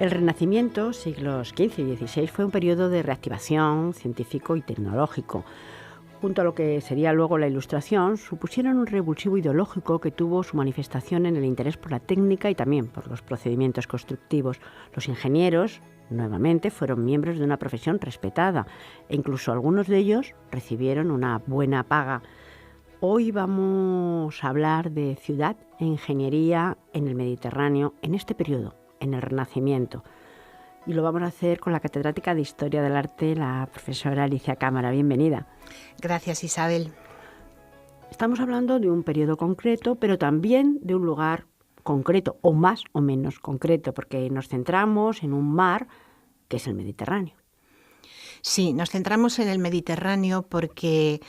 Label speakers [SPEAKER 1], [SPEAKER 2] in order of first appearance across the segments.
[SPEAKER 1] El Renacimiento, siglos XV y XVI, fue un periodo de reactivación científico y tecnológico. Junto a lo que sería luego la Ilustración, supusieron un revulsivo ideológico que tuvo su manifestación en el interés por la técnica y también por los procedimientos constructivos. Los ingenieros, nuevamente, fueron miembros de una profesión respetada e incluso algunos de ellos recibieron una buena paga. Hoy vamos a hablar de ciudad e ingeniería en el Mediterráneo en este periodo, en el Renacimiento. Y lo vamos a hacer con la catedrática de Historia del Arte, la profesora Alicia Cámara. Bienvenida.
[SPEAKER 2] Gracias, Isabel.
[SPEAKER 1] Estamos hablando de un periodo concreto, pero también de un lugar concreto, o más o menos concreto, porque nos centramos en un mar que es el Mediterráneo.
[SPEAKER 2] Sí, nos centramos en el Mediterráneo porque,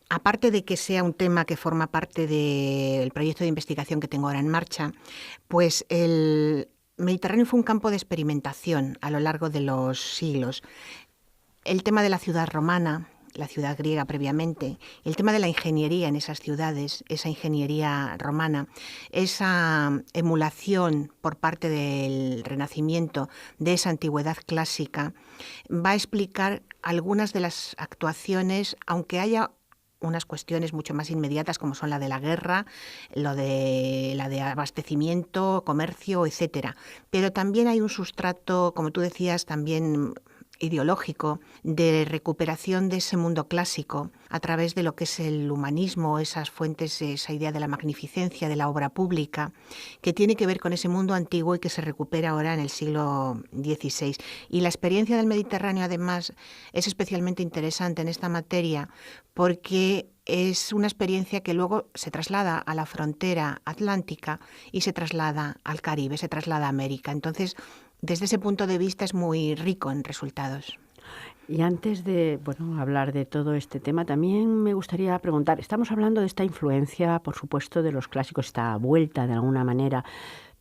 [SPEAKER 2] aparte de que sea un tema que forma parte del proyecto de investigación que tengo ahora en marcha, pues el Mediterráneo fue un campo de experimentación a lo largo de los siglos. El tema de la ciudad romana, la ciudad griega previamente, el tema de la ingeniería en esas ciudades, esa ingeniería romana, esa emulación por parte del Renacimiento de esa antigüedad clásica, va a explicar algunas de las actuaciones, aunque haya unas cuestiones mucho más inmediatas como son la de la guerra, la de abastecimiento, comercio, etcétera. Pero también hay un sustrato, como tú decías, también ideológico, de recuperación de ese mundo clásico a través de lo que es el humanismo, esas fuentes, esa idea de la magnificencia de la obra pública, que tiene que ver con ese mundo antiguo y que se recupera ahora en el siglo XVI. Y la experiencia del Mediterráneo, además, es especialmente interesante en esta materia porque es una experiencia que luego se traslada a la frontera atlántica y se traslada al Caribe, se traslada a América. Entonces, desde ese punto de vista es muy rico en resultados.
[SPEAKER 1] Y antes de hablar de todo este tema, también me gustaría preguntar, estamos hablando de esta influencia, por supuesto, de los clásicos, esta vuelta de alguna manera,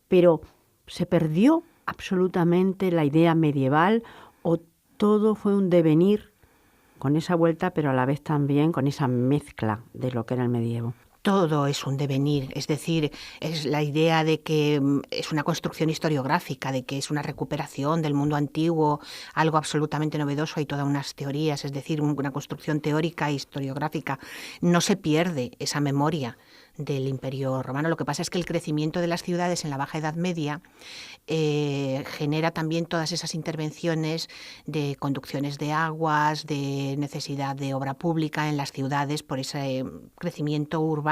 [SPEAKER 1] pero ¿se perdió absolutamente la idea medieval o todo fue un devenir con esa vuelta, pero a la vez también con esa mezcla de lo que era el medievo?
[SPEAKER 2] Todo es un devenir, es decir, es la idea de que es una construcción historiográfica, de que es una recuperación del mundo antiguo, algo absolutamente novedoso, hay todas unas teorías, es decir, una construcción teórica e historiográfica. No se pierde esa memoria del Imperio Romano. Lo que pasa es que el crecimiento de las ciudades en la Baja Edad Media genera también todas esas intervenciones de conducciones de aguas, de necesidad de obra pública en las ciudades por ese crecimiento urbano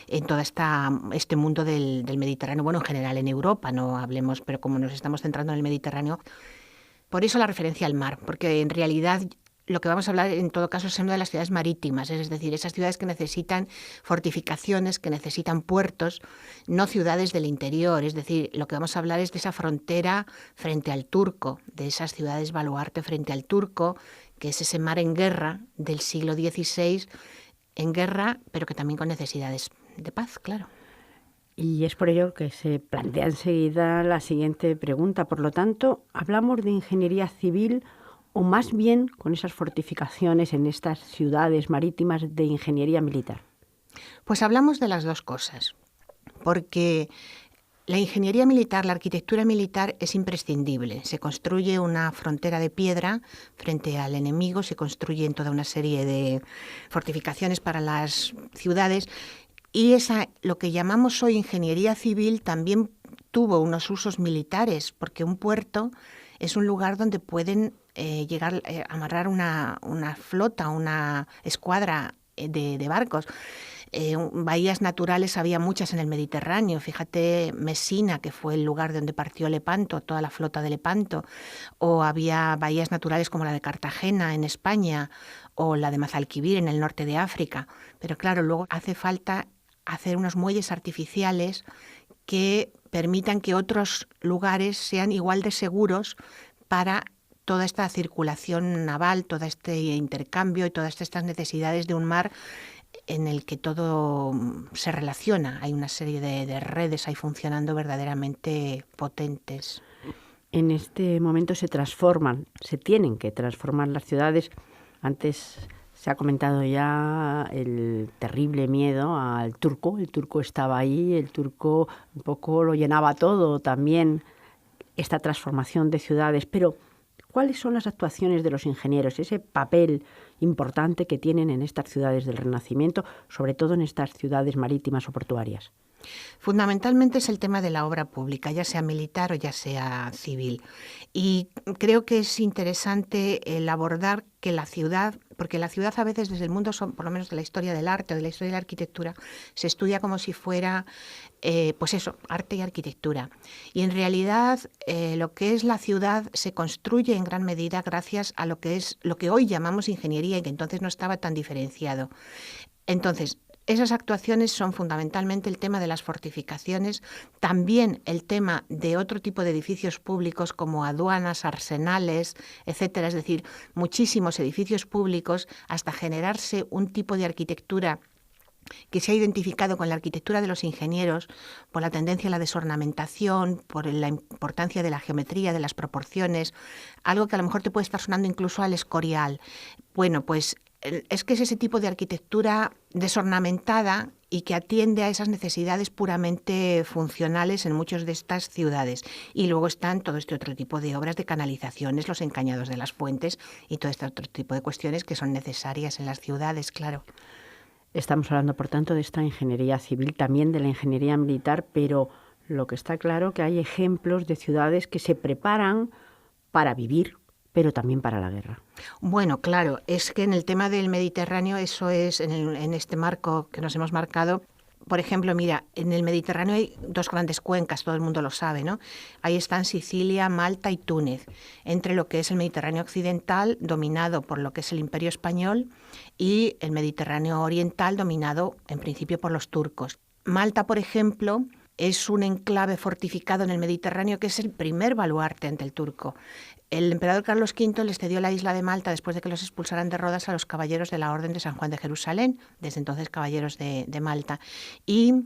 [SPEAKER 2] en todo este mundo del Mediterráneo, bueno, en general en Europa, no hablemos, pero como nos estamos centrando en el Mediterráneo, por eso la referencia al mar, porque en realidad lo que vamos a hablar en todo caso es una de las ciudades marítimas, es decir, esas ciudades que necesitan fortificaciones, que necesitan puertos, no ciudades del interior, es decir, lo que vamos a hablar es de esa frontera frente al turco, de esas ciudades baluarte frente al turco, que es ese mar en guerra del siglo XVI, en guerra, pero que también con necesidades de paz, claro.
[SPEAKER 1] Y es por ello que se plantea enseguida la siguiente pregunta. Por lo tanto, ¿hablamos de ingeniería civil o más bien con esas fortificaciones en estas ciudades marítimas de ingeniería militar?
[SPEAKER 2] Pues hablamos de las dos cosas, porque la ingeniería militar, la arquitectura militar es imprescindible. Se construye una frontera de piedra frente al enemigo, se construyen toda una serie de fortificaciones para las ciudades y lo que llamamos hoy ingeniería civil también tuvo unos usos militares, porque un puerto es un lugar donde pueden llegar a amarrar una flota, una escuadra de barcos. Bahías naturales había muchas en el Mediterráneo. Fíjate, Mesina, que fue el lugar donde partió Lepanto, toda la flota de Lepanto, o había bahías naturales como la de Cartagena en España o la de Mazalquivir en el norte de África. Pero claro, luego hace falta hacer unos muelles artificiales que permitan que otros lugares sean igual de seguros para toda esta circulación naval, todo este intercambio y todas estas necesidades de un mar en el que todo se relaciona. Hay una serie de redes ahí funcionando verdaderamente potentes.
[SPEAKER 1] En este momento se tienen que transformar las ciudades. Antes se ha comentado ya el terrible miedo al turco. El turco estaba ahí, el turco un poco lo llenaba todo también. esta transformación de ciudades, pero ¿cuáles son las actuaciones de los ingenieros, ese papel importante que tienen en estas ciudades del Renacimiento, sobre todo en estas ciudades marítimas o portuarias?
[SPEAKER 2] Fundamentalmente es el tema de la obra pública, ya sea militar o ya sea civil. Y creo que es interesante el abordar que la ciudad, porque la ciudad a veces desde el mundo, por lo menos de la historia del arte o de la historia de la arquitectura, se estudia como si fuera, pues eso, arte y arquitectura. Y en realidad lo que es la ciudad se construye en gran medida gracias a lo que es lo que hoy llamamos ingeniería y que entonces no estaba tan diferenciado. Entonces, esas actuaciones son fundamentalmente el tema de las fortificaciones, también el tema de otro tipo de edificios públicos como aduanas, arsenales, etcétera, es decir, muchísimos edificios públicos hasta generarse un tipo de arquitectura que se ha identificado con la arquitectura de los ingenieros por la tendencia a la desornamentación, por la importancia de la geometría, de las proporciones, algo que a lo mejor te puede estar sonando incluso al Escorial. Bueno, pues es que es ese tipo de arquitectura desornamentada y que atiende a esas necesidades puramente funcionales en muchas de estas ciudades. Y luego están todo este otro tipo de obras de canalizaciones, los encañados de las fuentes y todo este otro tipo de cuestiones que son necesarias en las ciudades, claro.
[SPEAKER 1] Estamos hablando, por tanto, de esta ingeniería civil, también de la ingeniería militar, pero lo que está claro que hay ejemplos de ciudades que se preparan para vivir, pero también para la guerra.
[SPEAKER 2] Bueno, claro, es que en el tema del Mediterráneo, eso es, en este marco que nos hemos marcado, por ejemplo, mira, en el Mediterráneo hay dos grandes cuencas, todo el mundo lo sabe, ¿no? Ahí están Sicilia, Malta y Túnez, entre lo que es el Mediterráneo occidental, dominado por lo que es el Imperio Español, y el Mediterráneo oriental, dominado en principio por los turcos. Malta, por ejemplo, es un enclave fortificado en el Mediterráneo que es el primer baluarte ante el turco. El emperador Carlos V les cedió la isla de Malta después de que los expulsaran de Rodas a los caballeros de la Orden de San Juan de Jerusalén, desde entonces caballeros de Malta. Y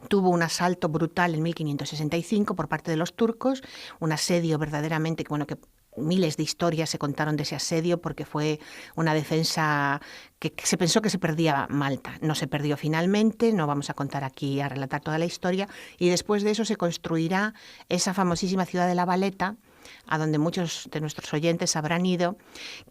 [SPEAKER 2] tuvo un asalto brutal en 1565 por parte de los turcos, un asedio verdaderamente, bueno, que miles de historias se contaron de ese asedio porque fue una defensa que se pensó que se perdía Malta. No se perdió finalmente, no vamos a contar aquí, a relatar toda la historia, y después de eso se construirá esa famosísima ciudad de La Valeta, a donde muchos de nuestros oyentes habrán ido,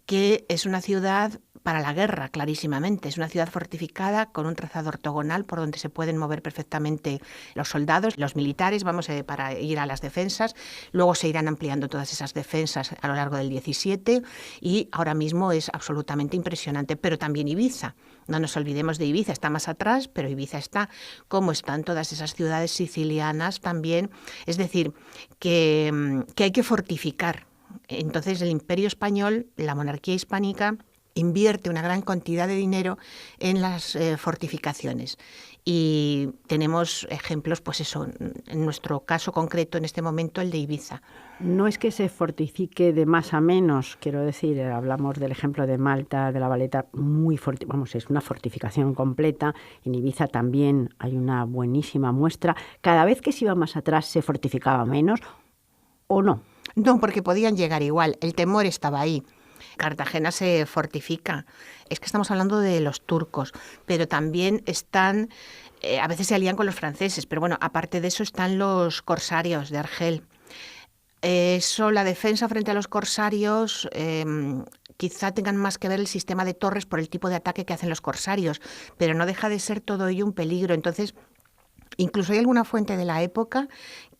[SPEAKER 2] que es una ciudad para la guerra, clarísimamente. Es una ciudad fortificada con un trazado ortogonal por donde se pueden mover perfectamente los soldados, los militares, para ir a las defensas. Luego se irán ampliando todas esas defensas a lo largo del 17 y ahora mismo es absolutamente impresionante. Pero también Ibiza. No nos olvidemos de Ibiza, está más atrás, pero Ibiza está, como están todas esas ciudades sicilianas también. Es decir, que hay que fortificar. Entonces el Imperio Español, la monarquía hispánica, invierte una gran cantidad de dinero en las fortificaciones. Y tenemos ejemplos, pues eso, en nuestro caso concreto, en este momento, el de Ibiza.
[SPEAKER 1] No es que se fortifique de más a menos, quiero decir, hablamos del ejemplo de Malta, de La Valeta, es una fortificación completa. En Ibiza también hay una buenísima muestra. Cada vez que se iba más atrás se fortificaba menos, ¿o no?
[SPEAKER 2] No, porque podían llegar igual, el temor estaba ahí. Cartagena se fortifica. Es que estamos hablando de los turcos, pero también están, a veces se alían con los franceses, pero bueno, aparte de eso están los corsarios de Argel. La defensa frente a los corsarios, quizá tengan más que ver el sistema de torres por el tipo de ataque que hacen los corsarios, pero no deja de ser todo ello un peligro. Entonces, incluso hay alguna fuente de la época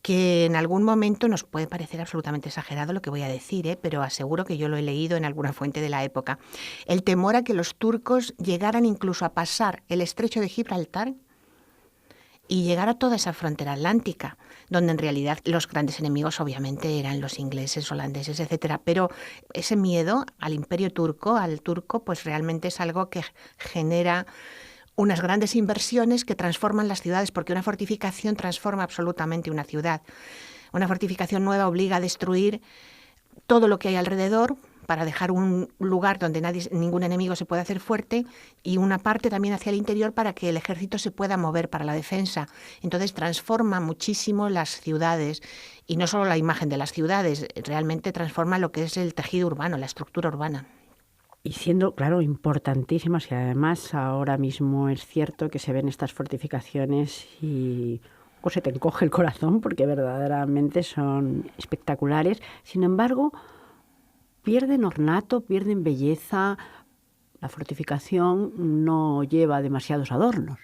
[SPEAKER 2] que en algún momento nos puede parecer absolutamente exagerado lo que voy a decir, pero aseguro que yo lo he leído en alguna fuente de la época. El temor a que los turcos llegaran incluso a pasar el estrecho de Gibraltar y llegar a toda esa frontera atlántica, donde en realidad los grandes enemigos obviamente eran los ingleses, holandeses, etcétera, pero ese miedo al imperio turco, al turco, pues realmente es algo que genera unas grandes inversiones que transforman las ciudades, porque una fortificación transforma absolutamente una ciudad. Una fortificación nueva obliga a destruir todo lo que hay alrededor para dejar un lugar donde ningún enemigo se pueda hacer fuerte y una parte también hacia el interior para que el ejército se pueda mover para la defensa. Entonces transforma muchísimo las ciudades y no solo la imagen de las ciudades, realmente transforma lo que es el tejido urbano, la estructura urbana.
[SPEAKER 1] Y siendo, claro, importantísimas, y además ahora mismo es cierto que se ven estas fortificaciones y poco se te encoge el corazón porque verdaderamente son espectaculares. Sin embargo, pierden ornato, pierden belleza. La fortificación no lleva demasiados adornos.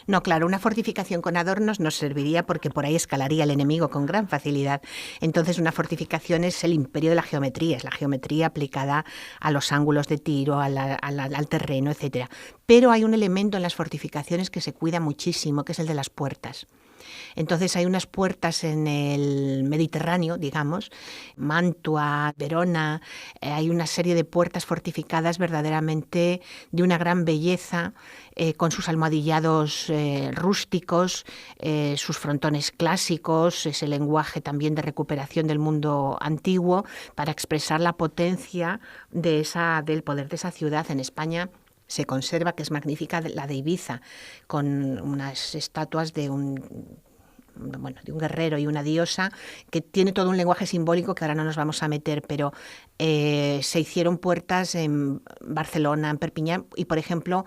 [SPEAKER 2] No, claro, una fortificación con adornos nos serviría porque por ahí escalaría el enemigo con gran facilidad. Entonces, una fortificación es el imperio de la geometría, es la geometría aplicada a los ángulos de tiro, al terreno, etcétera. Pero hay un elemento en las fortificaciones que se cuida muchísimo, que es el de las puertas. Entonces hay unas puertas en el Mediterráneo, digamos, Mantua, Verona, hay una serie de puertas fortificadas verdaderamente de una gran belleza, con sus almohadillados rústicos, sus frontones clásicos, ese lenguaje también de recuperación del mundo antiguo, para expresar la potencia del poder de esa ciudad. En España se conserva, que es magnífica, la de Ibiza, con unas estatuas de un guerrero y una diosa, que tiene todo un lenguaje simbólico que ahora no nos vamos a meter, pero se hicieron puertas en Barcelona, en Perpiñán, y por ejemplo,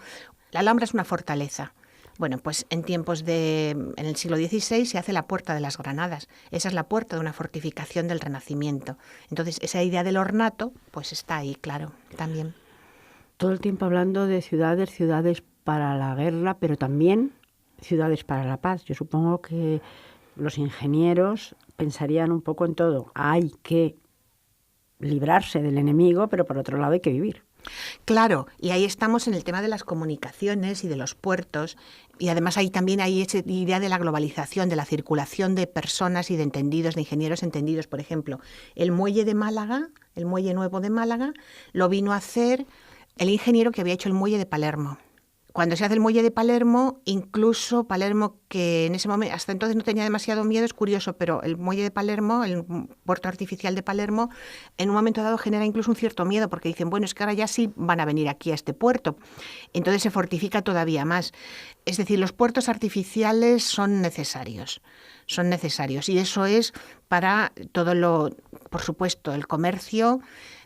[SPEAKER 2] la Alhambra es una fortaleza. Bueno, pues en el siglo XVI se hace la Puerta de las Granadas. Esa es la puerta de una fortificación del Renacimiento. Entonces, esa idea del ornato, pues está ahí, claro, también.
[SPEAKER 1] Todo el tiempo hablando de ciudades para la guerra, pero también ciudades para la paz. Yo supongo que los ingenieros pensarían un poco en todo. Hay que librarse del enemigo, pero por otro lado hay que vivir.
[SPEAKER 2] Claro, y ahí estamos en el tema de las comunicaciones y de los puertos, y además ahí también hay esa idea de la globalización, de la circulación de personas y de entendidos, de ingenieros entendidos. Por ejemplo, el muelle de Málaga, el muelle nuevo de Málaga, lo vino a hacer el ingeniero que había hecho el muelle de Palermo. Cuando se hace el muelle de Palermo, incluso Palermo, que en ese momento, hasta entonces no tenía demasiado miedo, es curioso, pero el muelle de Palermo, el puerto artificial de Palermo, en un momento dado genera incluso un cierto miedo, porque dicen, bueno, es que ahora ya sí van a venir aquí a este puerto. Entonces se fortifica todavía más. Es decir, los puertos artificiales son necesarios, y eso es para todo por supuesto, el comercio,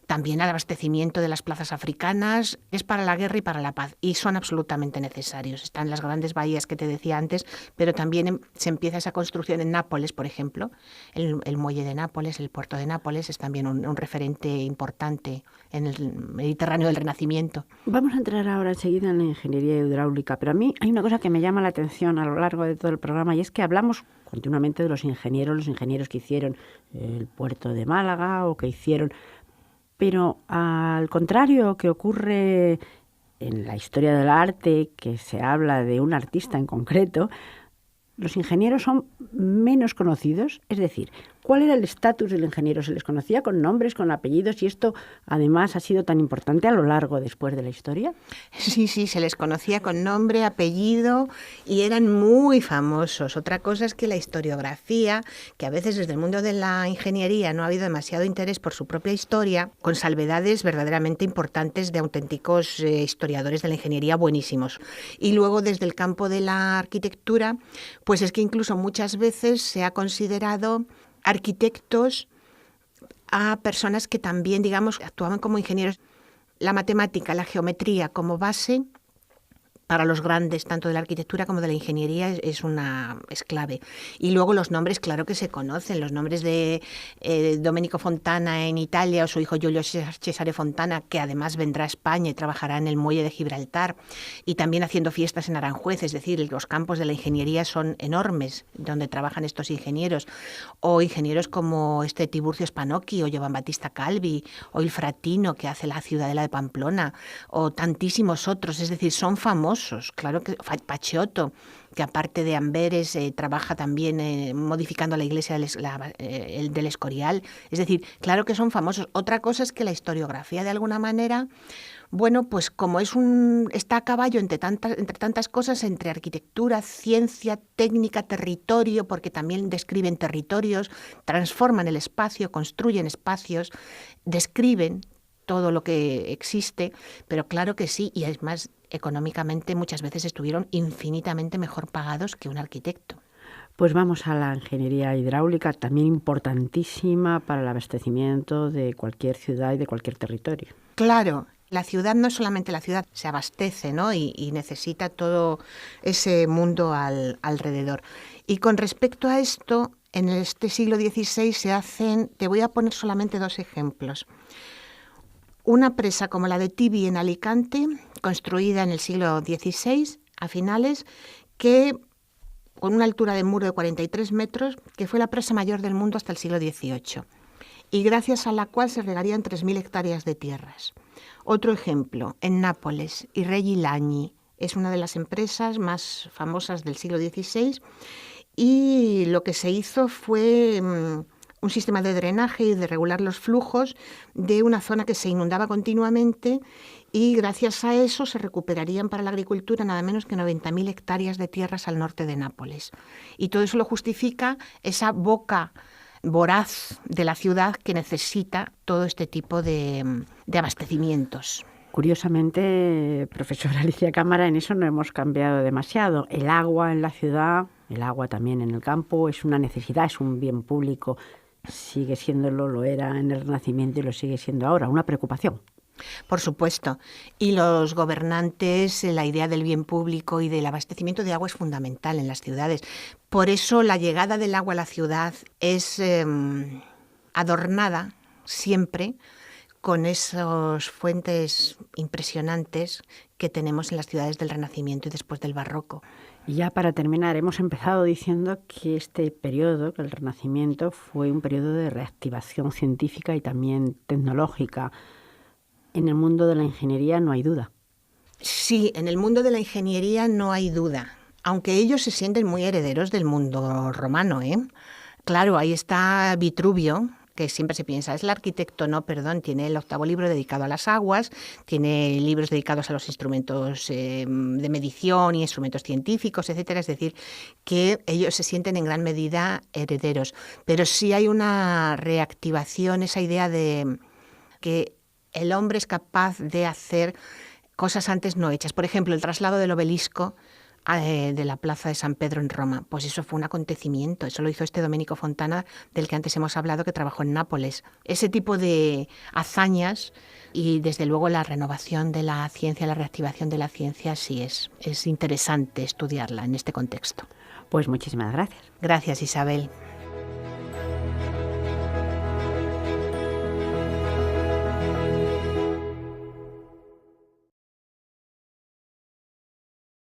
[SPEAKER 2] también al abastecimiento de las plazas africanas, es para la guerra y para la paz, y son absolutamente necesarios. Están las grandes bahías que te decía antes, pero también se empieza esa construcción en Nápoles, por ejemplo. El muelle de Nápoles, el puerto de Nápoles, es también un referente importante en el Mediterráneo del Renacimiento.
[SPEAKER 1] Vamos a entrar ahora enseguida en la ingeniería hidráulica, pero a mí hay una cosa que me llama la atención a lo largo de todo el programa, y es que hablamos continuamente de los ingenieros que hicieron el puerto de Málaga o que hicieron... Pero al contrario que ocurre en la historia del arte, que se habla de un artista en concreto, los ingenieros son menos conocidos. Es decir, ¿cuál era el estatus del ingeniero? ¿Se les conocía con nombres, con apellidos? Y esto, además, ha sido tan importante a lo largo después de la historia.
[SPEAKER 2] Sí, se les conocía con nombre, apellido y eran muy famosos. Otra cosa es que la historiografía, que a veces desde el mundo de la ingeniería no ha habido demasiado interés por su propia historia, con salvedades verdaderamente importantes de auténticos historiadores de la ingeniería buenísimos. Y luego desde el campo de la arquitectura, pues es que incluso muchas veces se ha considerado arquitectos a personas que también, digamos, actuaban como ingenieros. La matemática, la geometría como base para los grandes, tanto de la arquitectura como de la ingeniería, es clave. Y luego los nombres, claro que se conocen, los nombres de Domenico Fontana en Italia o su hijo Giulio Cesare Fontana, que además vendrá a España y trabajará en el muelle de Gibraltar, y también haciendo fiestas en Aranjuez. Es decir, los campos de la ingeniería son enormes, donde trabajan estos ingenieros, o ingenieros como Tiburcio Spanocchi, o Giovan Battista Calvi, o il Fratino, que hace la Ciudadela de Pamplona, o tantísimos otros. Es decir, son famosos. Claro que Paciotto, que aparte de Amberes trabaja también modificando la iglesia del Escorial. Es decir, claro que son famosos. Otra cosa es que la historiografía, de alguna manera, bueno, pues como está a caballo entre tantas cosas, entre arquitectura, ciencia, técnica, territorio, porque también describen territorios, transforman el espacio, construyen espacios, describen todo lo que existe, pero claro que sí, y es más, económicamente muchas veces estuvieron infinitamente mejor pagados que un arquitecto.
[SPEAKER 1] Pues vamos a la ingeniería hidráulica, también importantísima para el abastecimiento de cualquier ciudad y de cualquier territorio.
[SPEAKER 2] Claro, La ciudad no es solamente la ciudad, se abastece, ¿no? y necesita todo ese mundo alrededor. Y con respecto a esto, en este siglo XVI se hacen, te voy a poner solamente 2 ejemplos. Una presa como la de Tibi en Alicante, construida en el siglo XVI, a finales, que con una altura de muro de 43 metros, que fue la presa mayor del mundo hasta el siglo XVIII, y gracias a la cual se regarían 3.000 hectáreas de tierras. Otro ejemplo, en Nápoles, Irreggi Lagni, es una de las empresas más famosas del siglo XVI, y lo que se hizo fue un sistema de drenaje y de regular los flujos de una zona que se inundaba continuamente, y gracias a eso se recuperarían para la agricultura nada menos que 90.000 hectáreas de tierras al norte de Nápoles. Y todo eso lo justifica esa boca voraz de la ciudad que necesita todo este tipo de abastecimientos.
[SPEAKER 1] Curiosamente, profesora Alicia Cámara, en eso no hemos cambiado demasiado. El agua en la ciudad, el agua también en el campo, es una necesidad, es un bien público. Sigue siéndolo, lo era en el Renacimiento y lo sigue siendo ahora, una preocupación.
[SPEAKER 2] Por supuesto. Y los gobernantes, la idea del bien público y del abastecimiento de agua es fundamental en las ciudades. Por eso la llegada del agua a la ciudad es adornada siempre con esas fuentes impresionantes que tenemos en las ciudades del Renacimiento y después del Barroco.
[SPEAKER 1] Y ya para terminar, hemos empezado diciendo que este periodo, que el Renacimiento, fue un periodo de reactivación científica y también tecnológica. En el mundo de la ingeniería no hay duda.
[SPEAKER 2] Sí, en el mundo de la ingeniería no hay duda, aunque ellos se sienten muy herederos del mundo romano, ¿eh? Claro, ahí está Vitruvio, que siempre se piensa, es el arquitecto, no, perdón, tiene el 8º libro dedicado a las aguas, tiene libros dedicados a los instrumentos de medición y instrumentos científicos, etcétera, es decir, que ellos se sienten en gran medida herederos. Pero sí hay una reactivación, esa idea de que el hombre es capaz de hacer cosas antes no hechas. Por ejemplo, el traslado del obelisco de la plaza de San Pedro en Roma, pues eso fue un acontecimiento, eso lo hizo este Domenico Fontana del que antes hemos hablado, que trabajó en Nápoles. Ese tipo de hazañas y desde luego la renovación de la ciencia, la reactivación de la ciencia, sí es interesante estudiarla en este contexto.
[SPEAKER 1] Pues muchísimas gracias.
[SPEAKER 2] Gracias, Isabel.